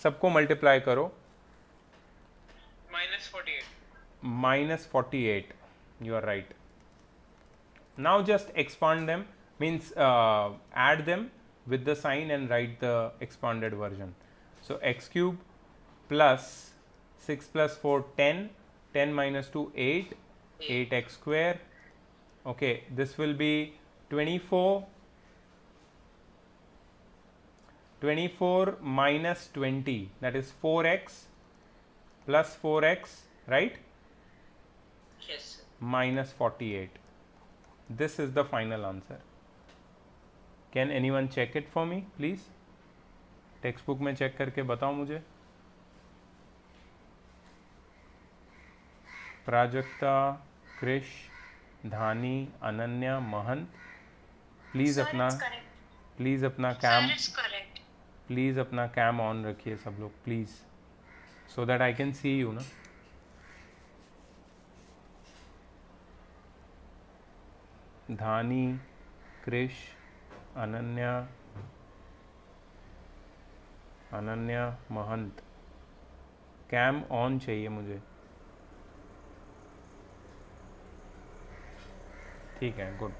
A: सबको मल्टीप्लाई करो, -48, you are right. Now just expand them, means add them with the sign and write the expanded version. So x cube plus 6 plus 4 10, 10 minus 2 8, 8x square. Okay, this will be 24 minus 20, that is 4x plus 4x, right?
D: Yes, sir.
A: Minus 48. This is the final answer. Can anyone check it for me, please? Textbook में check करके बताओ मुझे. Prajakta, Krish, Dhani, Ananya, Mahant, please
C: Sir,
A: अपना
C: it's correct.
A: Please अपना
C: Sir,
A: cam
C: it's correct.
A: Please अपना cam on रखिए सब लोग, please, so that I can see you ना. धानी, क्रिश, अनन्या, महंत, कैम ऑन चाहिए मुझे. ठीक है, गुड,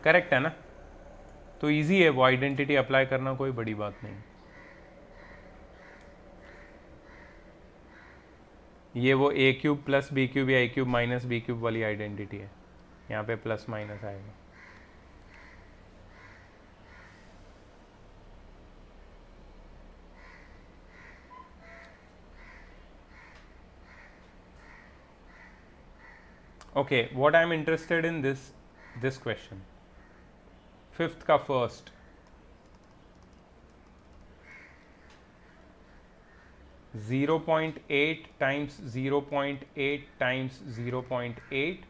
A: करेक्ट है ना? तो इजी है वो आइडेंटिटी अप्लाई करना, कोई बड़ी बात नहीं. ये वो ए क्यूब प्लस बी क्यूब या ए क्यूब माइनस बी क्यूब वाली आइडेंटिटी है, यहाँ पे प्लस माइनस आएगा. Okay, what I am interested in this question, fifth का first, zero 0.8 times 0.8 times 0.8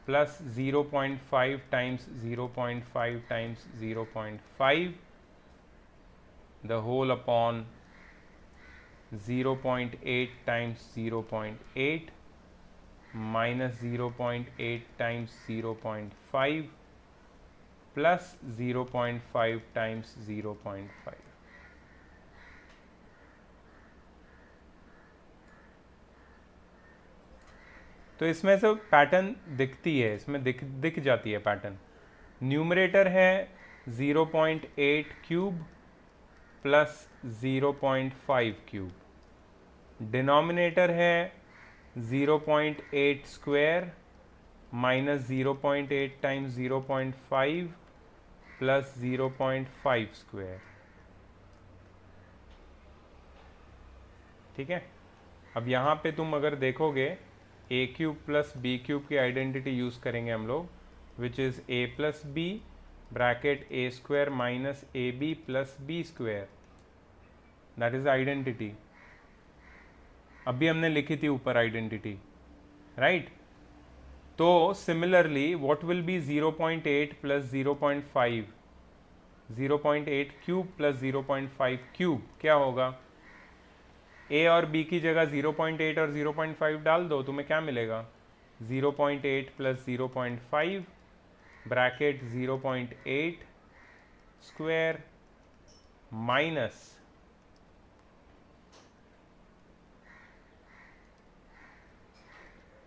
A: plus 0.5 times 0.5 times 0.5 the whole upon 0.8 times 0.8 minus 0.8 times 0.5 plus 0.5 times 0.5. तो इसमें से pattern दिखती है, इसमें दिख जाती है पैटर्न. न्यूमरेटर है 0.8 क्यूब प्लस 0.5 क्यूब, डिनोमिनेटर है 0.8 square minus 0.8 times 0.5 plus 0.5 square. ठीक है, अब यहाँ पे तुम अगर देखोगे a cube plus b cube की आइडेंटिटी यूज़ करेंगे हम लोग, which is a plus b bracket a square minus a b plus b square, that is identity. अभी हमने लिखी थी ऊपर आइडेंटिटी, राइट? तो similarly what will be 0.8 plus 0.5, 0.8 cube plus 0.5 cube क्या होगा? ए और बी की जगह 0.8 और 0.5 डाल दो, तुम्हें क्या मिलेगा? 0.8 plus 0.5 bracket 0.8 square minus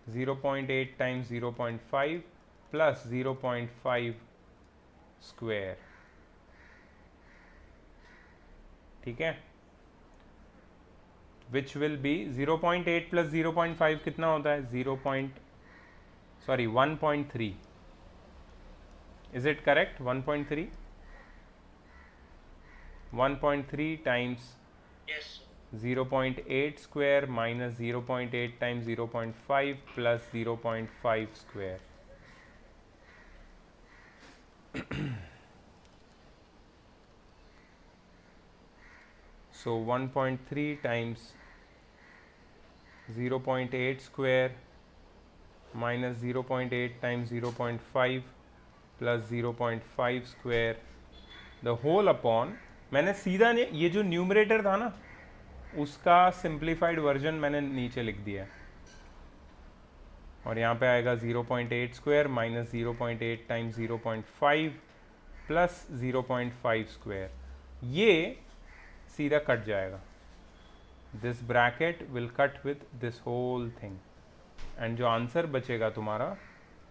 A: 0.8 times 0.5 plus 0.5 square. ठीक है, विच विल बी 0.8 प्लस 0.5 कितना होता है? 1.3. Is it correct? 1.3. 1.3 times
D: Yes, sir.
A: 0.8 square minus 0.8 times 0.5 plus 0.5 square. So 1.3 times 0.8 square minus 0.8 times 0.5 plus 0.5 square the whole upon, मैंने सीधा ये जो numerator था ना उसका सिंप्लीफाइड वर्जन मैंने नीचे लिख दिया है, और यहाँ पे आएगा 0.8 square minus 0.8 times 0.5 plus 0.5 square, ये सीधा कट जाएगा. This bracket will cut with this whole thing and जो आंसर बचेगा तुम्हारा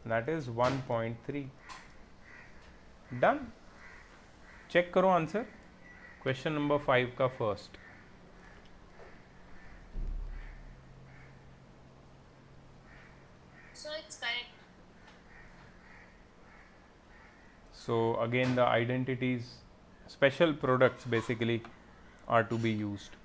A: दैट इज 1.3. डन. चेक करो आंसर. क्वेश्चन नंबर 5 का first.
C: So it's correct.
A: So again the identities, special products basically are to be used.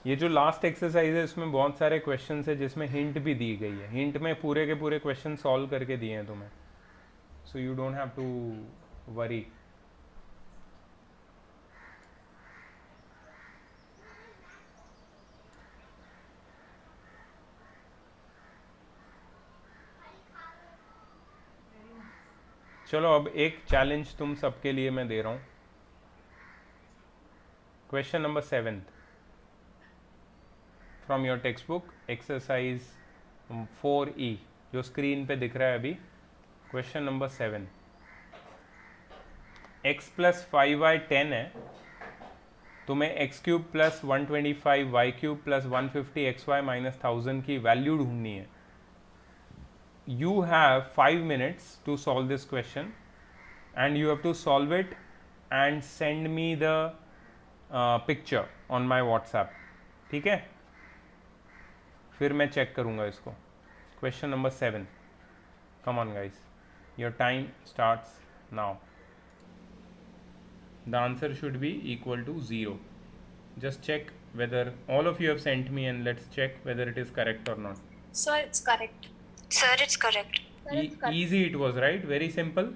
A: ये जो last exercise है इसमें बहुत सारे क्वेश्चंस है जिसमें हिंट भी दी गई है. हिंट में पूरे के पूरे क्वेश्चन सॉल्व करके दिए हैं तुम्हें, so you don't have to worry. चलो अब एक चैलेंज तुम सबके लिए मैं दे रहा हूं. Question number 7 from your text book, exercise 4E जो स्क्रीन पे दिख रहा है अभी. Question number 7. x plus 5y 10 है. तुम्हें x cube plus 125 y cube plus 150 xy minus 1000 की वैल्यू ढूंढनी है. You have 5 minutes to solve this question and you have to solve it and send me the picture on my WhatsApp. ठीक है, फिर मैं check करूँगा इसको. Question number 7. Come on guys, your time starts now. The answer should be equal to 0. Just check whether all of you have sent me and let's check whether it is correct or not.
C: So it's correct.
E: Sir, it's correct.
A: Easy it was, right? Very simple.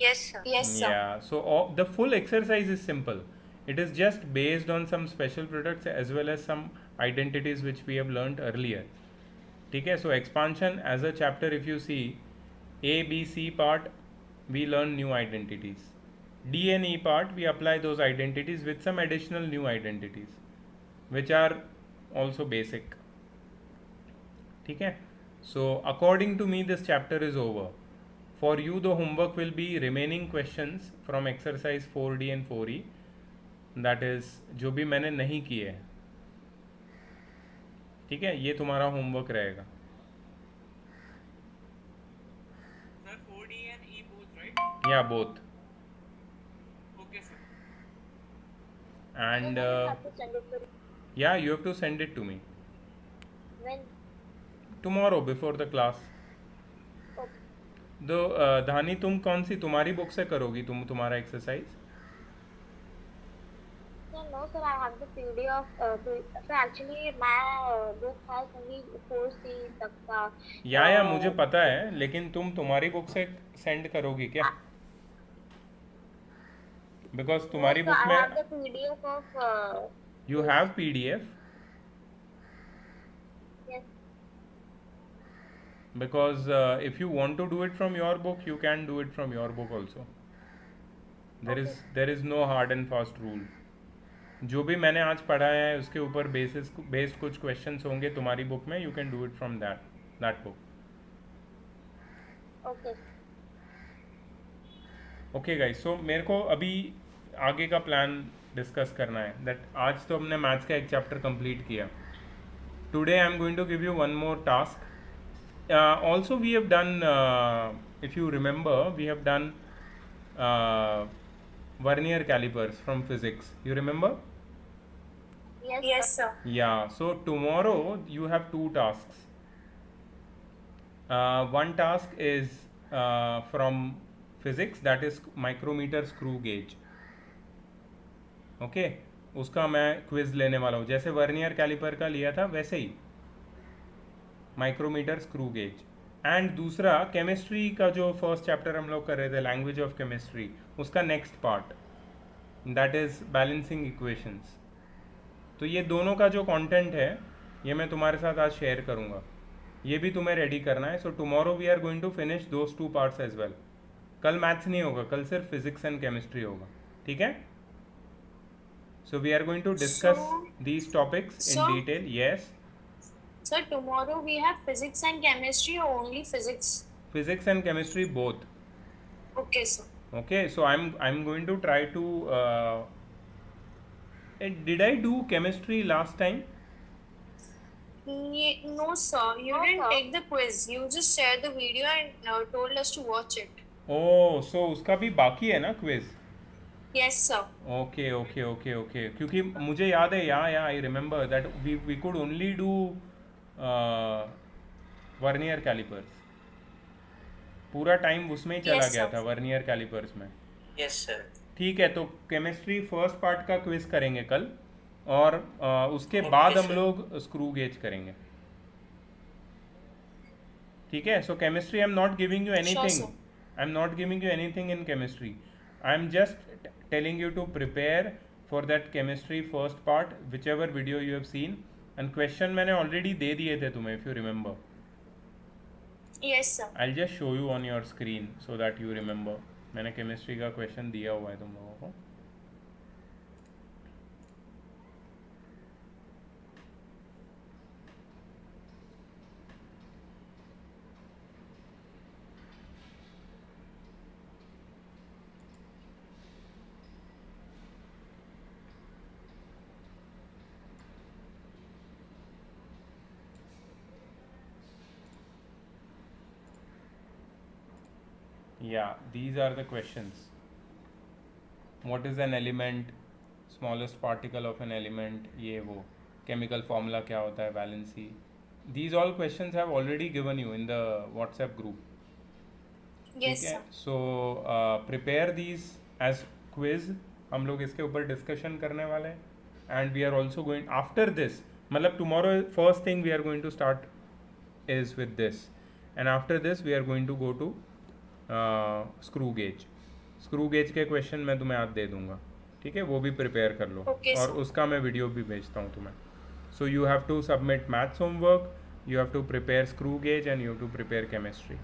E: Yes, sir.
C: Yes, sir.
A: Yeah, so the full exercise is simple. It is just based on some special products as well as some identities which we have learned earlier. ठीक है, so expansion as a chapter, if you see A, B, C part, we learn new identities. D and E part, we apply those identities with some additional new identities which are also basic. ठीक है, so according to me this chapter is over. For you the homework will be remaining questions from exercise 4D and 4E, that is जो भी मैंने नहीं किए हैं. ठीक है, ये तुम्हारा होमवर्क रहेगा.
B: Sir, 4D and E both, right?
A: Yeah, both.
B: Okay, sir.
A: And yeah, you have to send it to me
E: When?
A: tomorrow before the class. दो धानी, तुम कौन सी तुम्हारी बुक से करोगी तुम्हारा exercise?
E: No, sir, I have the PDF. So actually, my book has only 4C तक का.
A: या मुझे पता है, लेकिन तुम तुम्हारी बुक से सेंड करोगी क्या? बिकॉज तुम्हारी
E: So
A: बुक
E: I
A: में
E: have the PDF of.
A: You have PDF.
E: Yes.
A: Because if you want to do it from your book, you can do it from your book also. There is no hard and fast rule. जो भी मैंने आज पढ़ाया है उसके ऊपर based कुछ questions होंगे तुम्हारी बुक में. You can do it from that book.
E: Okay.
A: Okay guys, so मेरे को अभी आगे का प्लान डिस्कस करना है. दैट आज तो हमने मैथ्स का एक चैप्टर कंप्लीट किया. Today I am going to give you one more task. Also we have done, if you remember, we have done vernier calipers from physics. You remember?
E: Yes.
C: Yes, sir.
A: Yeah, so tomorrow you have 2 tasks. One task is from physics, that is micrometer screw gauge. Okay, उसका मैं quiz लेने वाला हूँ. जैसे vernier caliper का लिया था वैसे ही माइक्रोमीटर स्क्रू गेज. एंड दूसरा केमिस्ट्री का जो फर्स्ट चैप्टर हम लोग कर रहे थे, लैंग्वेज ऑफ केमिस्ट्री, उसका next part, that is balancing equations. तो ये दोनों का जो कंटेंट है ये मैं तुम्हारे साथ आज शेयर करूँगा. ये भी तुम्हें रेडी करना है. So tomorrow we are going to finish those 2 parts as well. कल मैथ्स नहीं होगा, कल सिर्फ फिजिक्स एंड केमिस्ट्री होगा. ठीक है, So we are going to discuss
C: So-
A: these topics in
C: so-
A: detail. Yes,
C: Sir, tomorrow we have physics and chemistry or only physics?
A: physics and chemistry both.
C: Okay, sir.
A: Okay, so I'm going to try to. Did I do chemistry last time?
C: No, sir. You
E: No,
C: didn't
E: sir.
C: take the quiz. You just shared the video and told us to watch it.
A: Oh, so उसका भी बाकी है ना quiz?
C: Yes, sir.
A: Okay okay okay okay, क्योंकि मुझे याद है, या I remember that we could only do vernier calipers. पूरा टाइम उसमें ही चला
C: Yes,
A: गया
C: sir.
A: था वर्नियर कैलिपर्स में.
D: Yes, sir.
A: ठीक है, तो केमिस्ट्री फर्स्ट पार्ट का क्विज करेंगे कल, और उसके
D: Okay,
A: बाद हम
D: sir.
A: लोग स्क्रू गेज करेंगे. ठीक है, so chemistry I am not giving you anything.
C: sir.
A: I am not giving you anything in chemistry. I am just telling you to prepare for that chemistry first part, whichever video you have seen. And question मैंने already दे दिए थे तुम्हें, if you remember.
C: Yes, sir.
A: I just show you on your screen so that you remember. मैंने chemistry का question दिया हुआ है तुम लोगों को. Yeah, these are the questions. What is an element? Smallest particle of an element. ये वो chemical formula क्या होता है, valency. These all questions have already given you in the WhatsApp group.
C: Yes,
A: ठीक है,
C: sir.
A: so prepare these as quiz. हम लोग इसके ऊपर discussion करने वाले हैं. And we are also going after this, मतलब tomorrow first thing we are going to start is with this, and after this we are going to go to screw gauge. Screw gauge के question मैं तुम्हें आज दे दूंगा, ठीक है, वो भी प्रिपेयर कर लो.
C: Okay,
A: और
C: sir.
A: उसका मैं वीडियो भी भेजता हूँ तुम्हें. So you have to submit maths homework, you have to prepare screw gauge, and you have to prepare chemistry.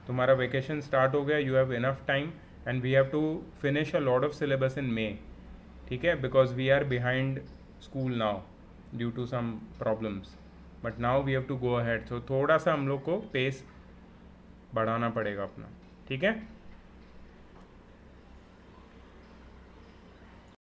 A: तुम्हारा वेकेशन स्टार्ट हो गया, you have enough time, and we have to finish a lot of syllabus in May. ठीक है, because we are behind school now due to some problems, but now we have to go ahead. So थोड़ा सा हम लोग को pace बढ़ाना पड़ेगा अपना. ठीक है.